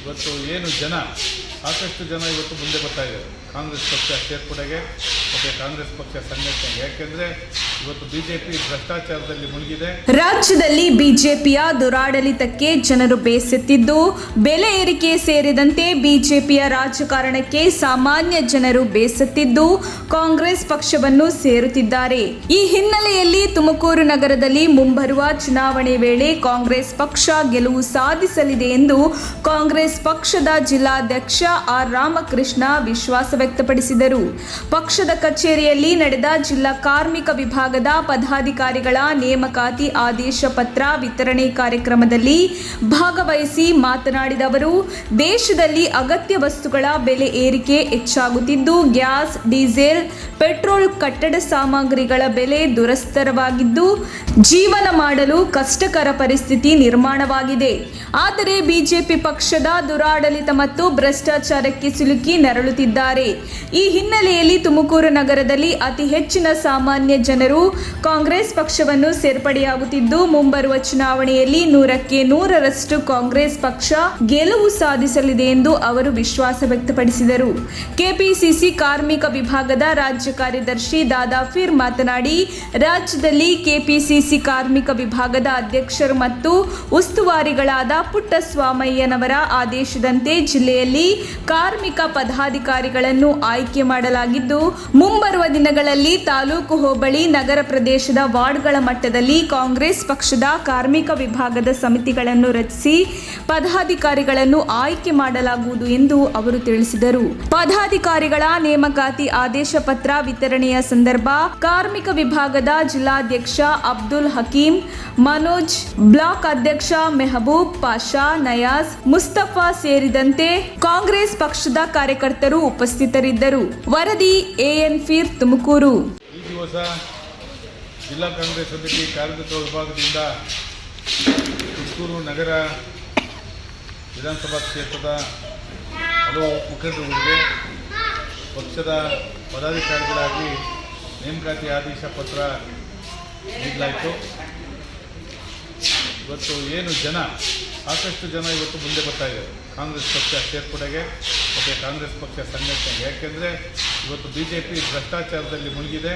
ಇವತ್ತು ಏನು ಸಾಕಷ್ಟು ಜನ ಇವತ್ತು ಮುಂದೆ ಬರ್ತಾ ಇದ್ದಾರೆ ಕಾಂಗ್ರೆಸ್ ಪಕ್ಷ ಸೇರ್ಪಡೆಗೆ ಮತ್ತು ಕಾಂಗ್ರೆಸ್ ಪಕ್ಷ ಸಂಘಟನೆಗೆ. ಯಾಕೆಂದರೆ ಇವತ್ತು ಬಿಜೆಪಿ ಭ್ರಷ್ಟಾಚಾರದಲ್ಲಿ ಮುಳುಗಿದೆ. ರಾಜ್ಯದಲ್ಲಿ ಬಿಜೆಪಿಯ ದುರಾಡಳಿತಕ್ಕೆ ಜನರು ಬೇಸತ್ತಿದ್ದು, ಬೆಲೆ ಏರಿಕೆ ಸೇರಿದಂತೆ ಬಿಜೆಪಿಯ ರಾಜಕಾರಣಕ್ಕೆ ಸಾಮಾನ್ಯ ಜನರು ಬೇಸತ್ತಿದ್ದು ಕಾಂಗ್ರೆಸ್ ಪಕ್ಷವನ್ನು ಸೇರುತ್ತಿದ್ದಾರೆ. ಈ ಹಿನ್ನೆಲೆಯಲ್ಲಿ ತುಮಕೂರು ನಗರದಲ್ಲಿ ಮುಂಬರುವ ಚುನಾವಣೆ ವೇಳೆ ಕಾಂಗ್ರೆಸ್ ಪಕ್ಷ ಗೆಲುವು ಸಾಧಿಸಲಿದೆ ಎಂದು ಕಾಂಗ್ರೆಸ್ ಪಕ್ಷದ ಜಿಲ್ಲಾಧ್ಯಕ್ಷ ಆರ್ ರಾಮಕೃಷ್ಣ ವಿಶ್ವಾಸ ವ್ಯಕ್ತಪಡಿಸಿದರು. ಪಕ್ಷದ ಕಚೇರಿಯಲ್ಲಿ ನಡೆದ ಜಿಲ್ಲಾ ಕಾರ್ಮಿಕ ವಿಭಾಗದ ಪದಾಧಿಕಾರಿಗಳ ನೇಮಕಾತಿ ಆದೇಶ ಪತ್ರ ವಿತರಣೆ ಕಾರ್ಯಕ್ರಮದಲ್ಲಿ ಭಾಗವಹಿಸಿ ಮಾತನಾಡಿದ ಅವರು, ದೇಶದಲ್ಲಿ ಅಗತ್ಯ ವಸ್ತುಗಳ ಬೆಲೆ ಏರಿಕೆ ಹೆಚ್ಚಾಗುತ್ತಿದ್ದು, ಗ್ಯಾಸ್, ಡೀಸೆಲ್, ಪೆಟ್ರೋಲ್, ಕಟ್ಟಡ ಸಾಮಗ್ರಿಗಳ ಬೆಲೆ ದುರಸ್ತರವಾಗಿದ್ದು, ಜೀವನ ಮಾಡಲು ಕಷ್ಟಕರ ಪರಿಸ್ಥಿತಿ ನಿರ್ಮಾಣವಾಗಿದೆ. ಆದರೆ ಬಿಜೆಪಿ ಪಕ್ಷದ ದುರಾಡಳಿತ ಮತ್ತು ಭ್ರಷ್ಟಾಚಾರಕ್ಕೆ ಸಿಲುಕಿ ನರಳುತ್ತಿದ್ದಾರೆ. ಈ ಹಿನ್ನೆಲೆಯಲ್ಲಿ ತುಮಕೂರು ನಗರದಲ್ಲಿ ಅತಿ ಹೆಚ್ಚಿನ ಸಾಮಾನ್ಯ ಜನರು ಕಾಂಗ್ರೆಸ್ ಪಕ್ಷವನ್ನು ಸೇರ್ಪಡೆಯಾಗುತ್ತಿದ್ದು, ಮುಂಬರುವ ಚುನಾವಣೆಯಲ್ಲಿ 100ಕ್ಕೆ 100ರಷ್ಟು ಕಾಂಗ್ರೆಸ್ ಪಕ್ಷ ಗೆಲುವು ಸಾಧಿಸಲಿದೆ ಎಂದು ಅವರು ವಿಶ್ವಾಸ ವ್ಯಕ್ತಪಡಿಸಿದರು. ಕೆಪಿಸಿಸಿ ಕಾರ್ಮಿಕ ವಿಭಾಗದ ರಾಜ್ಯ ಕಾರ್ಯದರ್ಶಿ ದಾದಾಫೀರ್ ಮಾತನಾಡಿ, ರಾಜ್ಯದಲ್ಲಿ ಕೆಪಿಸಿಸಿ ಕಾರ್ಮಿಕ ವಿಭಾಗದ ಅಧ್ಯಕ್ಷರು ಮತ್ತು ಉಸ್ತುವಾರಿಗಳಾದ ಪುಟ್ಟಸ್ವಾಮಯ್ಯನವರ ಆದೇಶದಂತೆ ಜಿಲ್ಲೆಯಲ್ಲಿ ಕಾರ್ಮಿಕ ಪದಾಧಿಕಾರಿಗಳನ್ನು ಆಯ್ಕೆ ಮಾಡಲಾಗಿದ್ದು, ಮುಂಬರುವ ದಿನಗಳಲ್ಲಿ ತಾಲೂಕು, ಹೋಬಳಿ, ನಗರ ಪ್ರದೇಶದ ವಾರ್ಡ್ಗಳ ಮಟ್ಟದಲ್ಲಿ ಕಾಂಗ್ರೆಸ್ ಪಕ್ಷದ ಕಾರ್ಮಿಕ ವಿಭಾಗದ ಸಮಿತಿಗಳನ್ನು ರಚಿಸಿ ಪದಾಧಿಕಾರಿಗಳನ್ನು ಆಯ್ಕೆ ಮಾಡಲಾಗುವುದು ಎಂದು ಅವರು ತಿಳಿಸಿದರು. ಪದಾಧಿಕಾರಿಗಳ ನೇಮಕಾತಿ ಆದೇಶ ಪತ್ರ ವಿತರಣೆಯ ಸಂದರ್ಭ ಕಾರ್ಮಿಕ ವಿಭಾಗದ ಜಿಲ್ಲಾಧ್ಯಕ್ಷ ಅಬ್ದುಲ್ ಹಕೀಂ, ಮನೋಜ್, ಬ್ಲಾಕ್ ಅಧ್ಯಕ್ಷ ಮೆಹಬೂಬ್ ಪಾಷಾ, ನಯಾಜ್, ಮುಸ್ತಫಾ ಸೇರಿದಂತೆ ಕಾಂಗ್ರೆಸ್ ಪಕ್ಷದ ಕಾರ್ಯಕರ್ತರು ಉಪಸ್ಥಿತರಿದ್ದರು. ವರದಿ ಎಎನ್ ಫೀರ್, ತುಮಕೂರು. ಈ ದಿವಸ ಜಿಲ್ಲಾ ಕಾಂಗ್ರೆಸ್ ಸಮಿತಿ ಕಾರ್ಮಿಕ ವಿಭಾಗದಿಂದ ತುಮಕೂರು ನಗರ ವಿಧಾನಸಭಾ ಕ್ಷೇತ್ರದ ಹಲವು ಮುಖಂಡರುಗಳಿಗೆ ಪಕ್ಷದ ಪದಾಧಿಕಾರಿಗಳಾಗಿ ನೇಮಕಾತಿ ಆದೇಶ ಪತ್ರ ನೀಡಲಾಯಿತು. ಇವತ್ತು ಏನು ಸಾಕಷ್ಟು ಜನ ಇವತ್ತು ಮುಂದೆ ಬರ್ತಾ ಇದ್ದಾರೆ ಕಾಂಗ್ರೆಸ್ ಪಕ್ಷ ಸೇರ್ಪಡೆಗೆ ಮತ್ತು ಕಾಂಗ್ರೆಸ್ ಪಕ್ಷ ಸಂಘಟನೆಗೆ. ಯಾಕೆಂದರೆ ಇವತ್ತು ಬಿಜೆಪಿ ಭ್ರಷ್ಟಾಚಾರದಲ್ಲಿ ಮುಳುಗಿದೆ.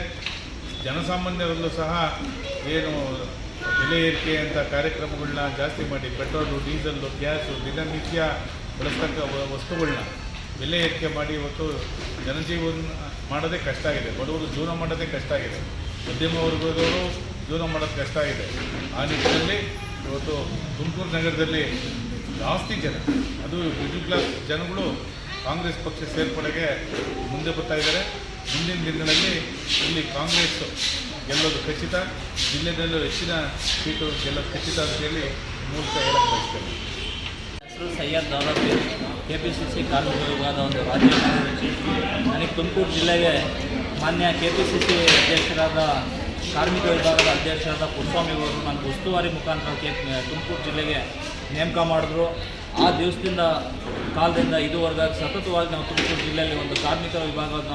ಜನಸಾಮಾನ್ಯರಲ್ಲೂ ಸಹ ಏನು ಬೆಲೆ ಏರಿಕೆ ಅಂತ ಕಾರ್ಯಕ್ರಮಗಳನ್ನ ಜಾಸ್ತಿ ಮಾಡಿ ಪೆಟ್ರೋಲು, ಡೀಸೆಲ್ಲು, ಗ್ಯಾಸು, ದಿನನಿತ್ಯ ಬಳಸ್ತಕ್ಕ ವಸ್ತುಗಳನ್ನ ಬೆಲೆ ಏರಿಕೆ ಮಾಡಿ ಇವತ್ತು ಜನಜೀವನ ಮಾಡೋದೇ ಕಷ್ಟ ಆಗಿದೆ. ಬಡವರು ಜೀವನ ಮಾಡೋದೇ ಕಷ್ಟ ಆಗಿದೆ. ಮಧ್ಯಮ ವರ್ಗದವರು ಜೀವನ ಮಾಡೋದು ಕಷ್ಟ ಆಗಿದೆ. ಆ ನಿಟ್ಟಿನಲ್ಲಿ ಇವತ್ತು ತುಮಕೂರು ನಗರದಲ್ಲಿ ಜಾಸ್ತಿ ಜನ, ಅದು ಮಿಡ್ಲ್ ಕ್ಲಾಸ್ ಜನಗಳು ಕಾಂಗ್ರೆಸ್ ಪಕ್ಷ ಸೇರ್ಪಡೆಗೆ ಮುಂದೆ ಬರ್ತಾ ಇದ್ದಾರೆ. ಮುಂದಿನ ದಿನಗಳಲ್ಲಿ ಇಲ್ಲಿ ಕಾಂಗ್ರೆಸ್ ಗೆಲ್ಲೋದು ಖಚಿತ, ಜಿಲ್ಲೆಯಲ್ಲೂ ಹೆಚ್ಚಿನ ಸೀಟು ಗೆಲ್ಲೋದು ಖಚಿತ ಅಂತೇಳಿ ಮೂಲಕ ಹೇಳಕ್ಕೆ ಬಯಸ್ತೇನೆ. ಹೆಸರು ಸೈಯದ್ ದಾದಾಫೀರ್, ಕೆಪಿಸಿಸಿ ಕಾರ್ಮಿಕ ವಿಭಾಗದ ಒಂದು ರಾಜ್ಯ ಕಾರ್ಯದರ್ಶಿ. ನನಗೆ ತುಮಕೂರು ಜಿಲ್ಲೆಗೆ ಮಾನ್ಯ ಕೆಪಿಸಿಸಿ ಅಧ್ಯಕ್ಷರಾದ ಕಾರ್ಮಿಕ ವಿಭಾಗದ ಅಧ್ಯಕ್ಷರಾದ ಪುಟ್ಟಸ್ವಾಮಿ ಅವರು ನನಗೆ ಉಸ್ತುವಾರಿ ಮುಖಾಂತರ ತುಮಕೂರು ಜಿಲ್ಲೆಗೆ ನೇಮಕ ಮಾಡಿದ್ರು. ಆ ದಿವಸದಿಂದ ಕಾಲದಿಂದ ಇದುವರೆಗೆ ಸತತವಾಗಿ ನಾವು ತುಮಕೂರು ಜಿಲ್ಲೆಯಲ್ಲಿ ಒಂದು ಕಾರ್ಮಿಕ ವಿಭಾಗನ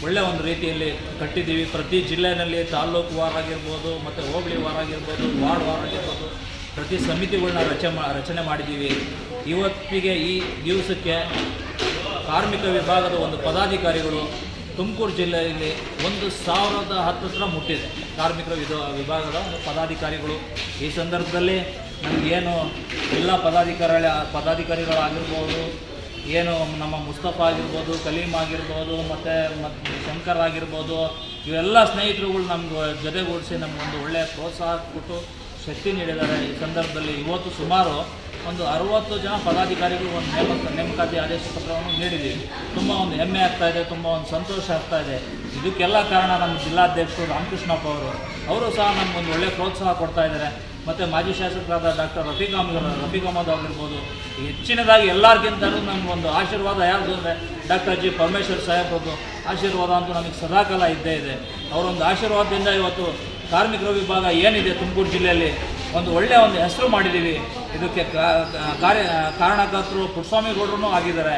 ಒಳ್ಳೆಯ ಒಂದು ರೀತಿಯಲ್ಲಿ ಕಟ್ಟಿದ್ದೀವಿ. ಪ್ರತಿ ಜಿಲ್ಲೆಯಲ್ಲಿ ತಾಲ್ಲೂಕು ವಾರ ಆಗಿರ್ಬೋದು, ಮತ್ತು ಹೋಬಳಿ ವಾರ ಆಗಿರ್ಬೋದು, ವಾರ್ಡ್ ವಾರ ಆಗಿರ್ಬೋದು, ಪ್ರತಿ ಸಮಿತಿಗಳನ್ನ ರಚನೆ ಮಾಡಿದ್ದೀವಿ. ಇವತ್ತಿಗೆ ಈ ದಿವಸಕ್ಕೆ ಕಾರ್ಮಿಕ ವಿಭಾಗದ ಒಂದು ಪದಾಧಿಕಾರಿಗಳು ತುಮಕೂರು ಜಿಲ್ಲೆಯಲ್ಲಿ 1010 ಹತ್ರ ಮುಟ್ಟಿದೆ ಕಾರ್ಮಿಕರ ವಿಭಾಗದ ಪದಾಧಿಕಾರಿಗಳು. ಈ ಸಂದರ್ಭದಲ್ಲಿ ನಮಗೇನು ಎಲ್ಲ ಪದಾಧಿಕಾರಿಗಳಾಗಿರ್ಬೋದು, ಏನು ನಮ್ಮ ಮುಸ್ತಫಾ ಆಗಿರ್ಬೋದು, ಕಲೀಮ್ ಆಗಿರ್ಬೋದು, ಮತ್ತು ಶಂಕರ್ ಆಗಿರ್ಬೋದು, ಇವೆಲ್ಲ ಸ್ನೇಹಿತರುಗಳು ನಮ್ಗೆ ಜೊತೆಗೂಡಿಸಿ ನಮಗೊಂದು ಒಳ್ಳೆಯ ಪ್ರೋತ್ಸಾಹ ಕೊಟ್ಟು ಶಕ್ತಿ ನೀಡಿದ್ದಾರೆ. ಈ ಸಂದರ್ಭದಲ್ಲಿ ಇವತ್ತು ಸುಮಾರು ಒಂದು 60 ಜನ ಪದಾಧಿಕಾರಿಗಳು ಒಂದು ನೇಮಕಾತಿ ಆದೇಶ ಪತ್ರವನ್ನು ನೀಡಿದ್ದೀವಿ. ತುಂಬ ಒಂದು ಹೆಮ್ಮೆ ಆಗ್ತಾಯಿದೆ, ತುಂಬ ಒಂದು ಸಂತೋಷ ಆಗ್ತಾಯಿದೆ. ಇದಕ್ಕೆಲ್ಲ ಕಾರಣ ನಮ್ಮ ಜಿಲ್ಲಾಧ್ಯಕ್ಷರು ರಾಮಕೃಷ್ಣಪ್ಪ ಅವರು ಸಹ ನಮಗೊಂದು ಒಳ್ಳೆಯ ಪ್ರೋತ್ಸಾಹ ಕೊಡ್ತಾ ಇದ್ದಾರೆ. ಮತ್ತು ಮಾಜಿ ಶಾಸಕರಾದ ಡಾಕ್ಟರ್ ರಫೀಕ್ ಅಹಮದ್ ಆಗಿರ್ಬೋದು. ಹೆಚ್ಚಿನದಾಗಿ ಎಲ್ಲರಿಗಿಂತಲೂ ನಮಗೊಂದು ಆಶೀರ್ವಾದ ಯಾವುದು ಅಂದರೆ ಡಾಕ್ಟರ್ ಜಿ ಪರಮೇಶ್ವರ್ ಸಾಹೇಬ್ರದ್ದು ಆಶೀರ್ವಾದ ಅಂತೂ ನಮಗೆ ಸದಾಕಾಲ ಇದ್ದೇ ಇದೆ. ಅವರೊಂದು ಆಶೀರ್ವಾದದಿಂದ ಇವತ್ತು ಕಾರ್ಮಿಕರ ವಿಭಾಗ ಏನಿದೆ ತುಮಕೂರು ಜಿಲ್ಲೆಯಲ್ಲಿ ಒಂದು ಒಳ್ಳೆಯ ಒಂದು ಹೆಸರು ಮಾಡಿದ್ದೀವಿ. ಇದಕ್ಕೆ ಕಾರಣಕರ್ತರು ಪುಟ್ಟಸ್ವಾಮಿ ಗೌಡರೂ ಆಗಿದ್ದಾರೆ.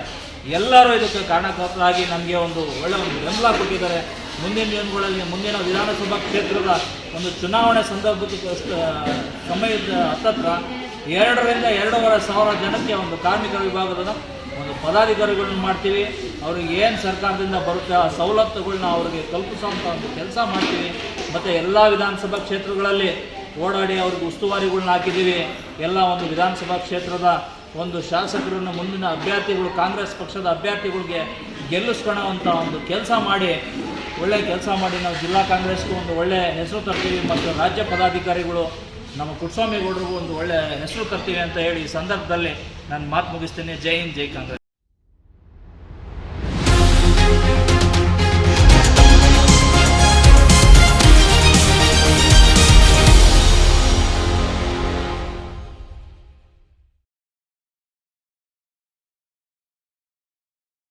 ಎಲ್ಲರೂ ಇದಕ್ಕೆ ಕಾರಣಕರ್ತರಾಗಿ ನಮಗೆ ಒಂದು ಒಳ್ಳೆಯ ಒಂದು ಬೆಂಬಲ ಕೊಟ್ಟಿದ್ದಾರೆ. ಮುಂದಿನ ದಿನಗಳಲ್ಲಿ ಮುಂದಿನ ವಿಧಾನಸಭಾ ಕ್ಷೇತ್ರದ ಒಂದು ಚುನಾವಣೆ ಸಂದರ್ಭದ ಸಮಯದ ಹತ್ತತ್ರ 2,000 ರಿಂದ 2,500 ಜನಕ್ಕೆ ಒಂದು ಕಾರ್ಮಿಕರ ವಿಭಾಗದ ಒಂದು ಪದಾಧಿಕಾರಿಗಳನ್ನ ಮಾಡ್ತೀವಿ. ಅವ್ರಿಗೆ ಏನು ಸರ್ಕಾರದಿಂದ ಬರುತ್ತೆ ಆ ಸವಲತ್ತುಗಳನ್ನ ಅವ್ರಿಗೆ ಕಲ್ಪಿಸುವಂಥ ಒಂದು ಕೆಲಸ ಮಾಡ್ತೀವಿ. ಮತ್ತು ಎಲ್ಲ ವಿಧಾನಸಭಾ ಕ್ಷೇತ್ರಗಳಲ್ಲಿ ಓಡಾಡಿ ಅವ್ರಿಗೆ ಉಸ್ತುವಾರಿಗಳನ್ನ ಹಾಕಿದ್ದೀವಿ. ಎಲ್ಲ ಒಂದು ವಿಧಾನಸಭಾ ಕ್ಷೇತ್ರದ ಒಂದು ಶಾಸಕರನ್ನು ಮುಂದಿನ ಅಭ್ಯರ್ಥಿಗಳು ಕಾಂಗ್ರೆಸ್ ಪಕ್ಷದ ಅಭ್ಯರ್ಥಿಗಳಿಗೆ ಗೆಲ್ಲಿಸ್ಕೊಳ್ಳೋವಂಥ ಒಂದು ಕೆಲಸ ಮಾಡಿ ಒಳ್ಳೆಯ ಕೆಲಸ ಮಾಡಿ ನಾವು ಜಿಲ್ಲಾ ಕಾಂಗ್ರೆಸ್ಗೂ ಒಂದು ಒಳ್ಳೆಯ ಹೆಸರು ತರ್ತೀವಿ. ಮತ್ತು ರಾಜ್ಯ ಪದಾಧಿಕಾರಿಗಳು ನಮ್ಮ ಪುಟ್ಟಸ್ವಾಮಿ ಗೌಡರಿಗೂ ಒಂದು ಒಳ್ಳೆಯ ಹೆಸರು ತರ್ತೀವಿ ಅಂತ ಹೇಳಿ ಈ ಸಂದರ್ಭದಲ್ಲಿ ನಾನು ಮಾತು ಮುಗಿಸ್ತೀನಿ. ಜೈ ಹಿಂದ್, ಜೈ ಕಾಂಗ್ರೆಸ್.